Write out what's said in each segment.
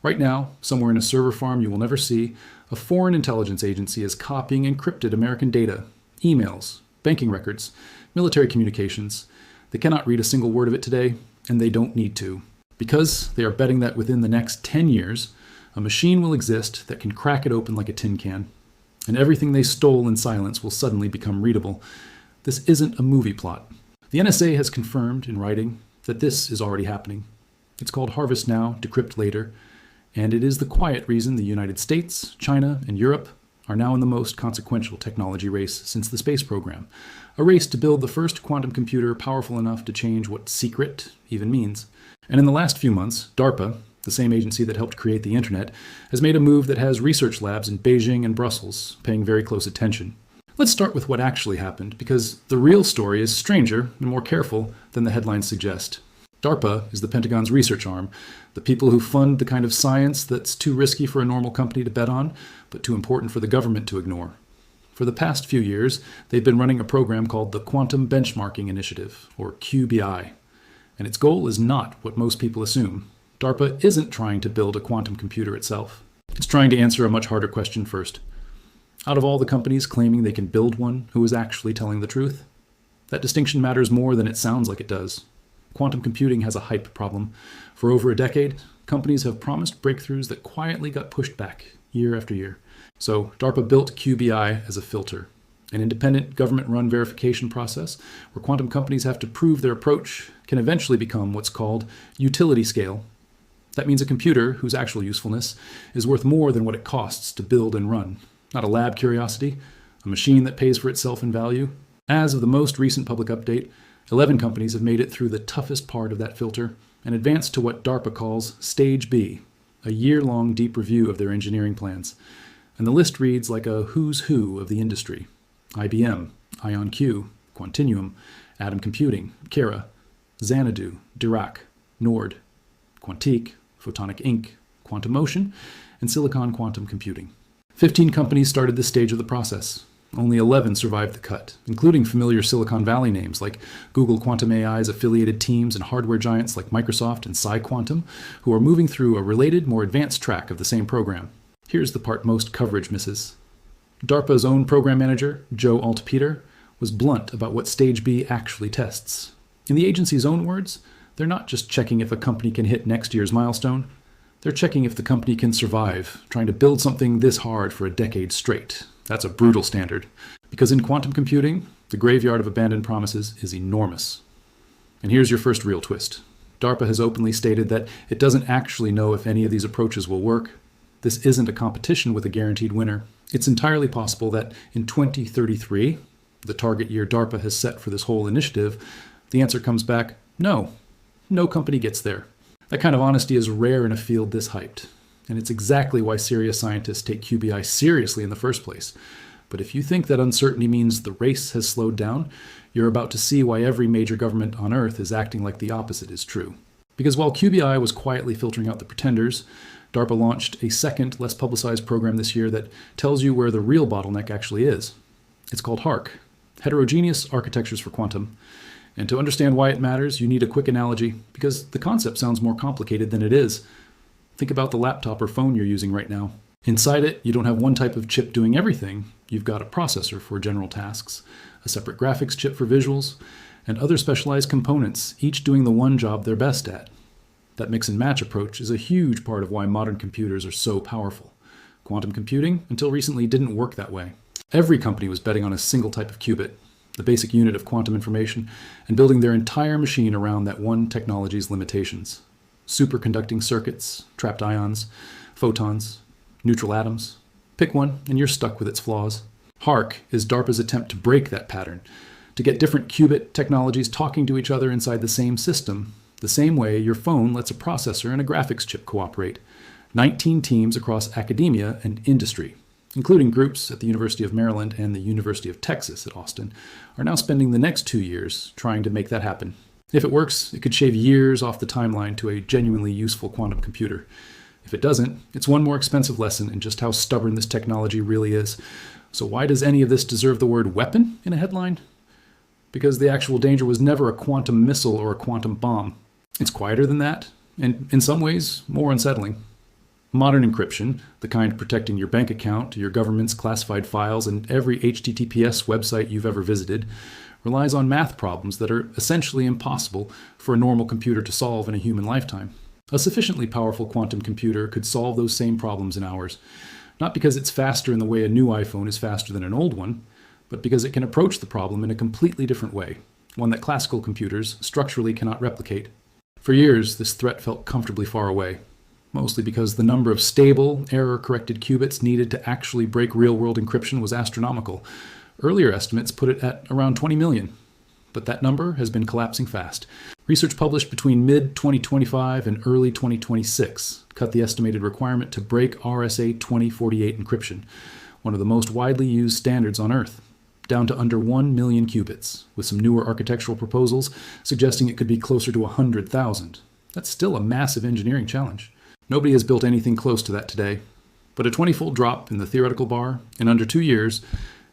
Right now, somewhere in a server farm you will never see, a foreign intelligence agency is copying encrypted American data, emails, banking records, military communications. They cannot read a single word of it today, and they don't need to, because they are betting that within the next 10 years, a machine will exist that can crack it open like a tin can, and everything they stole in silence will suddenly become readable. This isn't a movie plot. The NSA has confirmed in writing that this is already happening. It's called Harvest Now, Decrypt Later, and it is the quiet reason the United States, China, and Europe are now in the most consequential technology race since the space program, a race to build the first quantum computer powerful enough to change what secret even means. And in the last few months, DARPA, the same agency that helped create the internet, has made a move that has research labs in Beijing and Brussels paying very close attention. Let's start with what actually happened, because the real story is stranger and more careful than the headlines suggest. DARPA is the Pentagon's research arm, the people who fund the kind of science that's too risky for a normal company to bet on, but too important for the government to ignore. For the past few years, they've been running a program called the Quantum Benchmarking Initiative, or QBI. And its goal is not what most people assume. DARPA isn't trying to build a quantum computer itself. It's trying to answer a much harder question first. Out of all the companies claiming they can build one, who is actually telling the truth? That distinction matters more than it sounds like it does. Quantum computing has a hype problem. For over a decade, companies have promised breakthroughs that quietly got pushed back year after year. So DARPA built QBI as a filter, an independent government-run verification process where quantum companies have to prove their approach can eventually become what's called utility scale. That means a computer whose actual usefulness is worth more than what it costs to build and run. Not a lab curiosity, a machine that pays for itself in value. As of the most recent public update, 11 companies have made it through the toughest part of that filter and advanced to what DARPA calls Stage B, a year-long deep review of their engineering plans. And the list reads like a who's who of the industry. IBM, IonQ, Quantinuum, Atom Computing, Kera, Xanadu, Dirac, Nord, Quantique, Photonic Inc., Quantum Motion, and Silicon Quantum Computing. 15 companies started this stage of the process. Only 11 survived the cut, including familiar Silicon Valley names like Google Quantum AI's affiliated teams and hardware giants like Microsoft and PsiQuantum, who are moving through a related, more advanced track of the same program. Here's the part most coverage misses. DARPA's own program manager, Joe Altpeter, was blunt about what Stage B actually tests. In the agency's own words, they're not just checking if a company can hit next year's milestone. They're checking if the company can survive, trying to build something this hard for a decade straight. That's a brutal standard, because in quantum computing, the graveyard of abandoned promises is enormous. And here's your first real twist. DARPA has openly stated that it doesn't actually know if any of these approaches will work. This isn't a competition with a guaranteed winner. It's entirely possible that in 2033, the target year DARPA has set for this whole initiative, the answer comes back, no. No company gets there. That kind of honesty is rare in a field this hyped. And it's exactly why serious scientists take QBI seriously in the first place. But if you think that uncertainty means the race has slowed down, you're about to see why every major government on Earth is acting like the opposite is true. Because while QBI was quietly filtering out the pretenders, DARPA launched a second, less publicized program this year that tells you where the real bottleneck actually is. It's called HARQ, Heterogeneous Architectures for Quantum. And to understand why it matters, you need a quick analogy, because the concept sounds more complicated than it is. Think about the laptop or phone you're using right now. Inside it, you don't have one type of chip doing everything. You've got a processor for general tasks, a separate graphics chip for visuals, and other specialized components, each doing the one job they're best at. That mix and match approach is a huge part of why modern computers are so powerful. Quantum computing, until recently, didn't work that way. Every company was betting on a single type of qubit, the basic unit of quantum information, and building their entire machine around that one technology's limitations. Superconducting circuits, trapped ions, photons, neutral atoms. Pick one, and you're stuck with its flaws. HARQ is DARPA's attempt to break that pattern, to get different qubit technologies talking to each other inside the same system, the same way your phone lets a processor and a graphics chip cooperate. 19 teams across academia and industry, including groups at the University of Maryland and the University of Texas at Austin, are now spending the next 2 years trying to make that happen. If it works, it could shave years off the timeline to a genuinely useful quantum computer. If it doesn't, it's one more expensive lesson in just how stubborn this technology really is. So why does any of this deserve the word weapon in a headline? Because the actual danger was never a quantum missile or a quantum bomb. It's quieter than that, and in some ways, more unsettling. Modern encryption, the kind protecting your bank account, your government's classified files, and every HTTPS website you've ever visited, relies on math problems that are essentially impossible for a normal computer to solve in a human lifetime. A sufficiently powerful quantum computer could solve those same problems in hours, not because it's faster in the way a new iPhone is faster than an old one, but because it can approach the problem in a completely different way, one that classical computers structurally cannot replicate. For years, this threat felt comfortably far away, mostly because the number of stable, error-corrected qubits needed to actually break real-world encryption was astronomical. Earlier estimates put it at around 20 million, but that number has been collapsing fast. Research published between mid-2025 and early 2026 cut the estimated requirement to break RSA 2048 encryption, one of the most widely used standards on Earth, down to under 1 million qubits, with some newer architectural proposals suggesting it could be closer to 100,000. That's still a massive engineering challenge. Nobody has built anything close to that today, but a 20-fold drop in the theoretical bar in under 2 years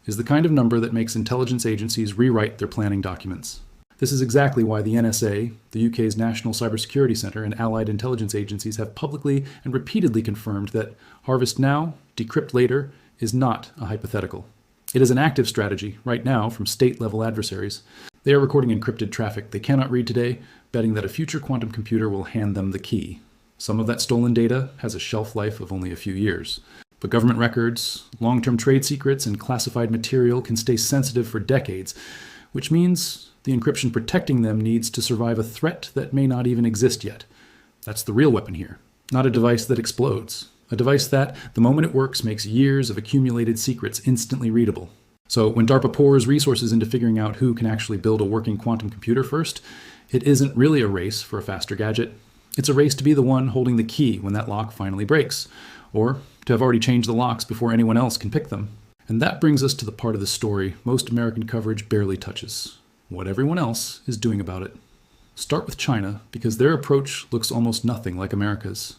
is the kind of number that makes intelligence agencies rewrite their planning documents. This is exactly why the NSA, the UK's National Cybersecurity Centre, and allied intelligence agencies have publicly and repeatedly confirmed that harvest now, decrypt later is not a hypothetical. It is an active strategy right now from state-level adversaries. They are recording encrypted traffic they cannot read today, betting that a future quantum computer will hand them the key. Some of that stolen data has a shelf life of only a few years. But government records, long-term trade secrets, and classified material can stay sensitive for decades, which means the encryption protecting them needs to survive a threat that may not even exist yet. That's the real weapon here, not a device that explodes. A device that, the moment it works, makes years of accumulated secrets instantly readable. So when DARPA pours resources into figuring out who can actually build a working quantum computer first, it isn't really a race for a faster gadget. It's a race to be the one holding the key when that lock finally breaks, or to have already changed the locks before anyone else can pick them. And that brings us to the part of the story most American coverage barely touches: what everyone else is doing about it. Start with China, because their approach looks almost nothing like America's.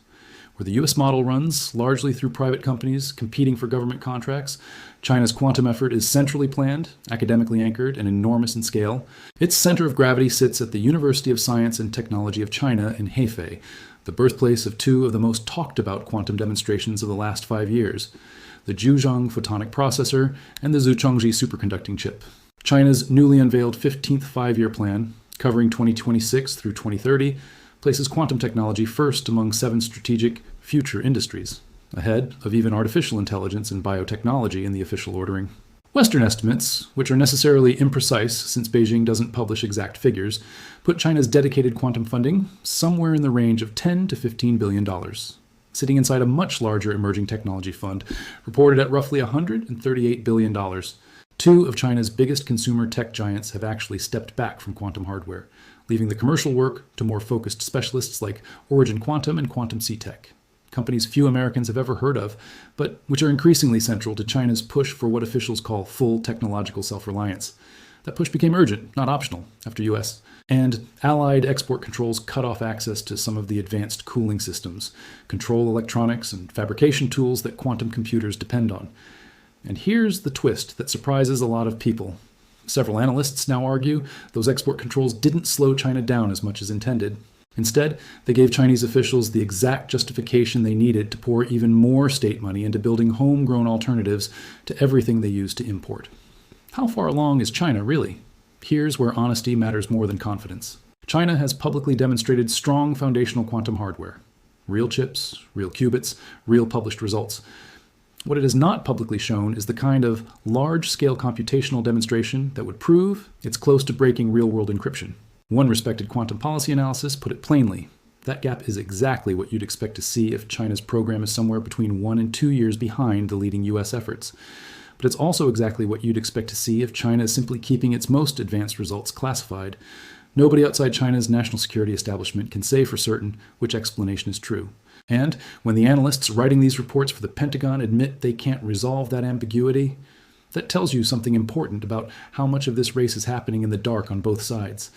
Where the US model runs largely through private companies competing for government contracts, China's quantum effort is centrally planned, academically anchored, and enormous in scale. Its center of gravity sits at the University of Science and Technology of China in Hefei, the birthplace of two of the most talked about quantum demonstrations of the last 5 years, the Zhuzhong photonic processor and the Zuchongji superconducting chip. China's newly unveiled 15th five-year plan, covering 2026 through 2030, places quantum technology first among 7 strategic future industries, ahead of even artificial intelligence and biotechnology in the official ordering. Western estimates, which are necessarily imprecise since Beijing doesn't publish exact figures, put China's dedicated quantum funding somewhere in the range of $10 to $15 billion, sitting inside a much larger emerging technology fund, reported at roughly $138 billion. 2 of China's biggest consumer tech giants have actually stepped back from quantum hardware, leaving the commercial work to more focused specialists like Origin Quantum and Quantum C-Tech, companies few Americans have ever heard of, but which are increasingly central to China's push for what officials call full technological self-reliance. That push became urgent, not optional, after US and allied export controls cut off access to some of the advanced cooling systems, control electronics, and fabrication tools that quantum computers depend on. And here's the twist that surprises a lot of people. Several analysts now argue those export controls didn't slow China down as much as intended. Instead, they gave Chinese officials the exact justification they needed to pour even more state money into building homegrown alternatives to everything they used to import. How far along is China, really? Here's where honesty matters more than confidence. China has publicly demonstrated strong foundational quantum hardware. Real chips, real qubits, real published results. What it has not publicly shown is the kind of large-scale computational demonstration that would prove it's close to breaking real-world encryption. One respected quantum policy analysis put it plainly: that gap is exactly what you'd expect to see if China's program is somewhere between 1 and 2 years behind the leading US efforts. But it's also exactly what you'd expect to see if China is simply keeping its most advanced results classified. Nobody outside China's national security establishment can say for certain which explanation is true. And when the analysts writing these reports for the Pentagon admit they can't resolve that ambiguity, that tells you something important about how much of this race is happening in the dark on both sides.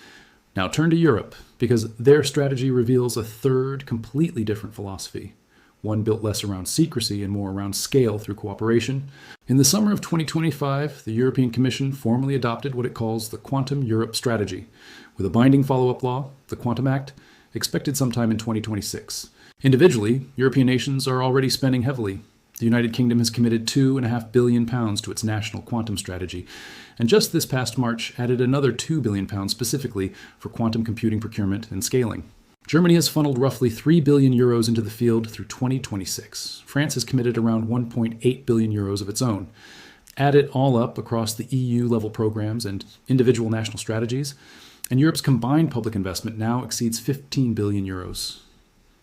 Now turn to Europe, because their strategy reveals a third, completely different philosophy. One built less around secrecy and more around scale through cooperation. In the summer of 2025, the European Commission formally adopted what it calls the Quantum Europe Strategy, with a binding follow-up law, the Quantum Act, expected sometime in 2026. Individually, European nations are already spending heavily. The United Kingdom has committed £2.5 billion to its national quantum strategy, and just this past March added another £2 billion specifically for quantum computing procurement and scaling. Germany has funneled roughly €3 billion into the field through 2026. France has committed around €1.8 billion of its own. Add it all up across the EU-level programs and individual national strategies, and Europe's combined public investment now exceeds €15 billion.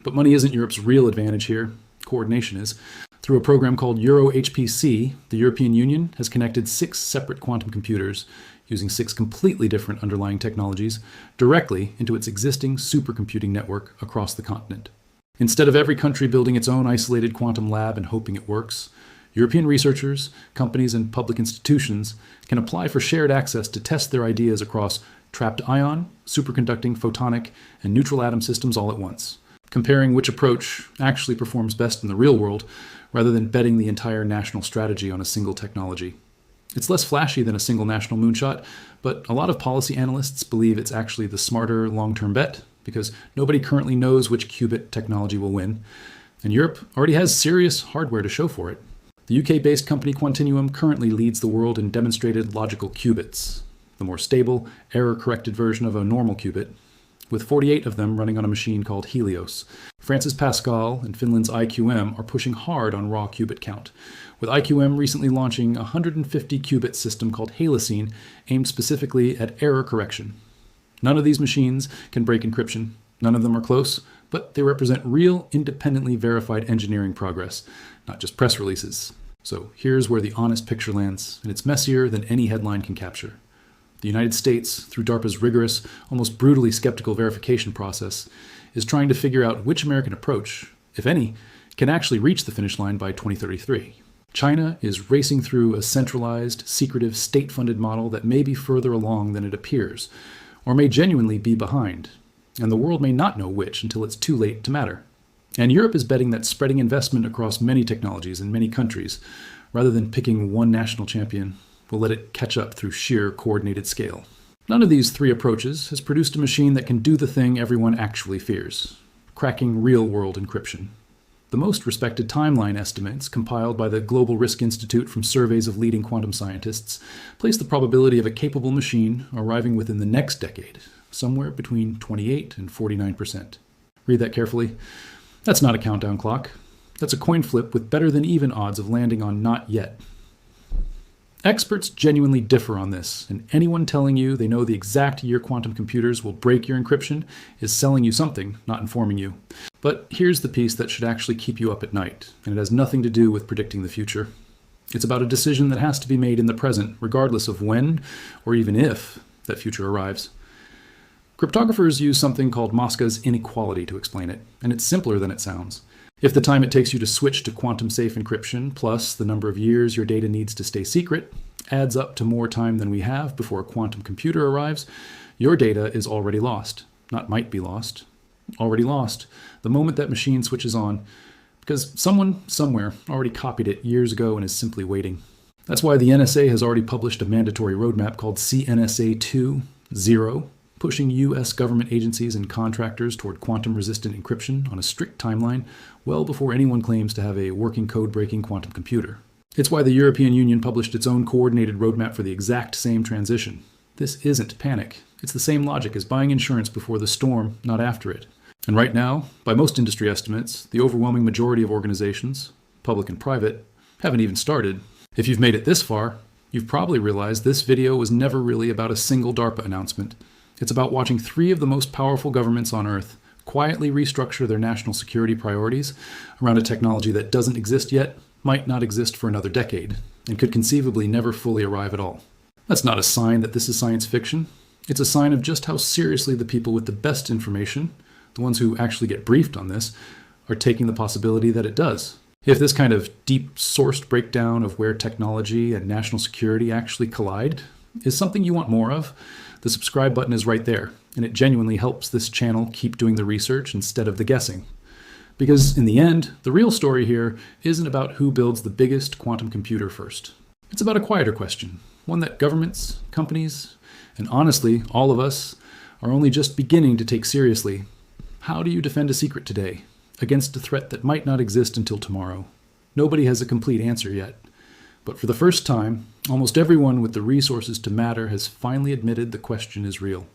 But money isn't Europe's real advantage here. Coordination is. Through a program called Euro-HPC, the European Union has connected 6 separate quantum computers, using 6 completely different underlying technologies, directly into its existing supercomputing network across the continent. Instead of every country building its own isolated quantum lab and hoping it works, European researchers, companies, and public institutions can apply for shared access to test their ideas across trapped ion, superconducting photonic, and neutral atom systems all at once, comparing which approach actually performs best in the real world, rather than betting the entire national strategy on a single technology. It's less flashy than a single national moonshot, but a lot of policy analysts believe it's actually the smarter long-term bet, because nobody currently knows which qubit technology will win, and Europe already has serious hardware to show for it. The UK-based company Quantinuum currently leads the world in demonstrated logical qubits, the more stable, error-corrected version of a normal qubit, with 48 of them running on a machine called Helios. France's Pascal and Finland's IQM are pushing hard on raw qubit count, with IQM recently launching a 150-qubit system called Halocene aimed specifically at error correction. None of these machines can break encryption. None of them are close, but they represent real, independently verified engineering progress, not just press releases. So here's where the honest picture lands, and it's messier than any headline can capture. The United States, through DARPA's rigorous, almost brutally skeptical verification process, is trying to figure out which American approach, if any, can actually reach the finish line by 2033. China is racing through a centralized, secretive, state-funded model that may be further along than it appears, or may genuinely be behind, and the world may not know which until it's too late to matter. And Europe is betting that spreading investment across many technologies in many countries, rather than picking one national champion, will let it catch up through sheer coordinated scale. None of these 3 approaches has produced a machine that can do the thing everyone actually fears: cracking real-world encryption. The most respected timeline estimates, compiled by the Global Risk Institute from surveys of leading quantum scientists, place the probability of a capable machine arriving within the next decade somewhere between 28 and 49%. Read that carefully. That's not a countdown clock. That's a coin flip with better than even odds of landing on not yet. Experts genuinely differ on this, and anyone telling you they know the exact year quantum computers will break your encryption is selling you something, not informing you. But here's the piece that should actually keep you up at night, and it has nothing to do with predicting the future. It's about a decision that has to be made in the present, regardless of when, or even if, that future arrives. Cryptographers use something called Mosca's inequality to explain it, and it's simpler than it sounds. If the time it takes you to switch to quantum-safe encryption, plus the number of years your data needs to stay secret, adds up to more time than we have before a quantum computer arrives, your data is already lost. Not might be lost. Already lost. The moment that machine switches on, because someone, somewhere, already copied it years ago and is simply waiting. That's why the NSA has already published a mandatory roadmap called CNSA 2.0, pushing U.S. government agencies and contractors toward quantum-resistant encryption on a strict timeline well before anyone claims to have a working code-breaking quantum computer. It's why the European Union published its own coordinated roadmap for the exact same transition. This isn't panic. It's the same logic as buying insurance before the storm, not after it. And right now, by most industry estimates, the overwhelming majority of organizations, public and private, haven't even started. If you've made it this far, you've probably realized this video was never really about a single DARPA announcement. It's about watching 3 of the most powerful governments on Earth quietly restructure their national security priorities around a technology that doesn't exist yet, might not exist for another decade, and could conceivably never fully arrive at all. That's not a sign that this is science fiction. It's a sign of just how seriously the people with the best information, the ones who actually get briefed on this, are taking the possibility that it does. If this kind of deep-sourced breakdown of where technology and national security actually collide is something you want more of, the subscribe button is right there, and it genuinely helps this channel keep doing the research instead of the guessing. Because in the end, the real story here isn't about who builds the biggest quantum computer first. It's about a quieter question, one that governments, companies, and honestly, all of us, are only just beginning to take seriously. How do you defend a secret today, against a threat that might not exist until tomorrow. Nobody has a complete answer yet. But for the first time, almost everyone with the resources to matter has finally admitted the question is real.